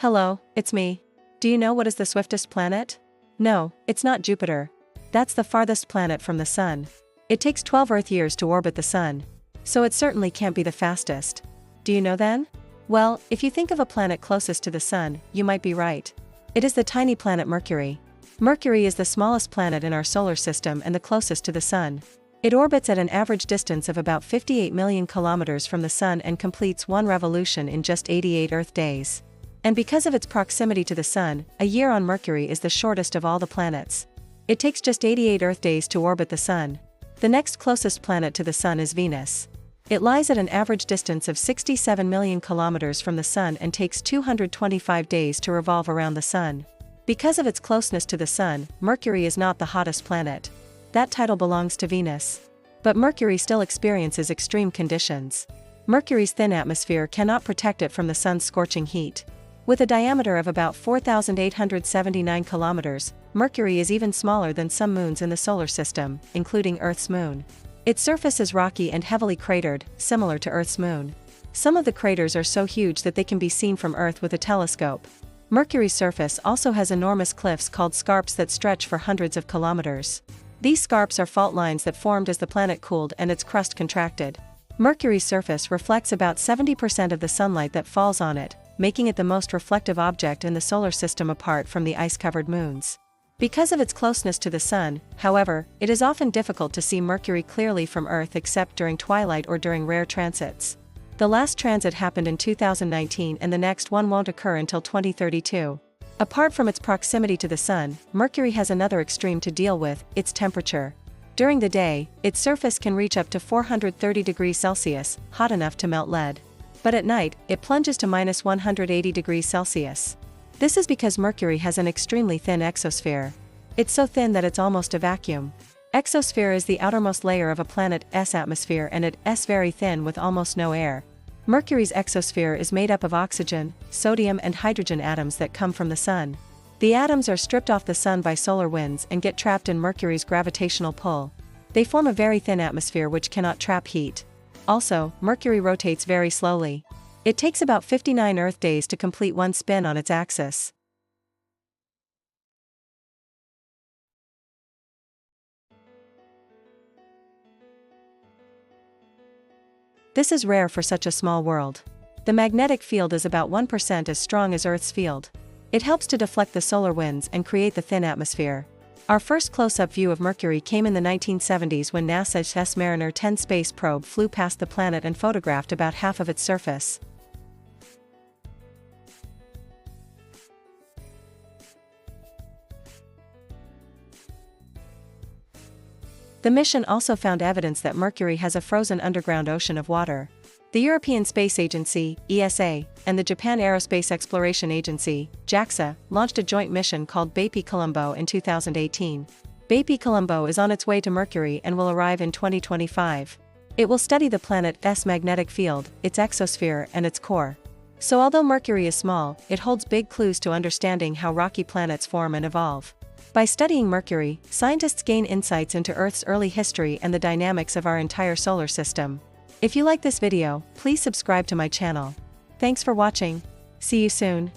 Hello, it's me. Do you know what is the swiftest planet? No, it's not Jupiter. That's the farthest planet from the Sun. It takes 12 Earth years to orbit the Sun. So it certainly can't be the fastest. Do you know then? Well, if you think of a planet closest to the Sun, you might be right. It is the tiny planet Mercury. Mercury is the smallest planet in our solar system and the closest to the Sun. It orbits at an average distance of about 58 million kilometers from the Sun and completes one revolution in just 88 Earth days. And because of its proximity to the Sun, a year on Mercury is the shortest of all the planets. It takes just 88 Earth days to orbit the Sun. The next closest planet to the Sun is Venus. It lies at an average distance of 67 million kilometers from the Sun and takes 225 days to revolve around the Sun. Because of its closeness to the Sun, Mercury is not the hottest planet. That title belongs to Venus. But Mercury still experiences extreme conditions. Mercury's thin atmosphere cannot protect it from the Sun's scorching heat. With a diameter of about 4,879 kilometers, Mercury is even smaller than some moons in the solar system, including Earth's moon. Its surface is rocky and heavily cratered, similar to Earth's moon. Some of the craters are so huge that they can be seen from Earth with a telescope. Mercury's surface also has enormous cliffs called scarps that stretch for hundreds of kilometers. These scarps are fault lines that formed as the planet cooled and its crust contracted. Mercury's surface reflects about 70% of the sunlight that falls on it, making it the most reflective object in the solar system apart from the ice-covered moons. Because of its closeness to the Sun, however, it is often difficult to see Mercury clearly from Earth except during twilight or during rare transits. The last transit happened in 2019 and the next one won't occur until 2032. Apart from its proximity to the Sun, Mercury has another extreme to deal with, its temperature. During the day, its surface can reach up to 430 degrees Celsius, hot enough to melt lead. But at night, it plunges to minus 180 degrees Celsius. This is because Mercury has an extremely thin exosphere. It's so thin that it's almost a vacuum. Exosphere is the outermost layer of a planet's atmosphere and it's very thin with almost no air. Mercury's exosphere is made up of oxygen, sodium and hydrogen atoms that come from the Sun. The atoms are stripped off the Sun by solar winds and get trapped in Mercury's gravitational pull. They form a very thin atmosphere which cannot trap heat. Also, Mercury rotates very slowly. It takes about 59 Earth days to complete one spin on its axis. This is rare for such a small world. The magnetic field is about 1% as strong as Earth's field. It helps to deflect the solar winds and create the thin atmosphere. Our first close-up view of Mercury came in the 1970s when NASA's Mariner 10 space probe flew past the planet and photographed about half of its surface. The mission also found evidence that Mercury has a frozen underground ocean of water. The European Space Agency, ESA, and the Japan Aerospace Exploration Agency, JAXA, launched a joint mission called Bepi-Colombo in 2018. Bepi-Colombo is on its way to Mercury and will arrive in 2025. It will study the planet's magnetic field, its exosphere, and its core. So although Mercury is small, it holds big clues to understanding how rocky planets form and evolve. By studying Mercury, scientists gain insights into Earth's early history and the dynamics of our entire solar system. If you like this video, please subscribe to my channel. Thanks for watching. See you soon.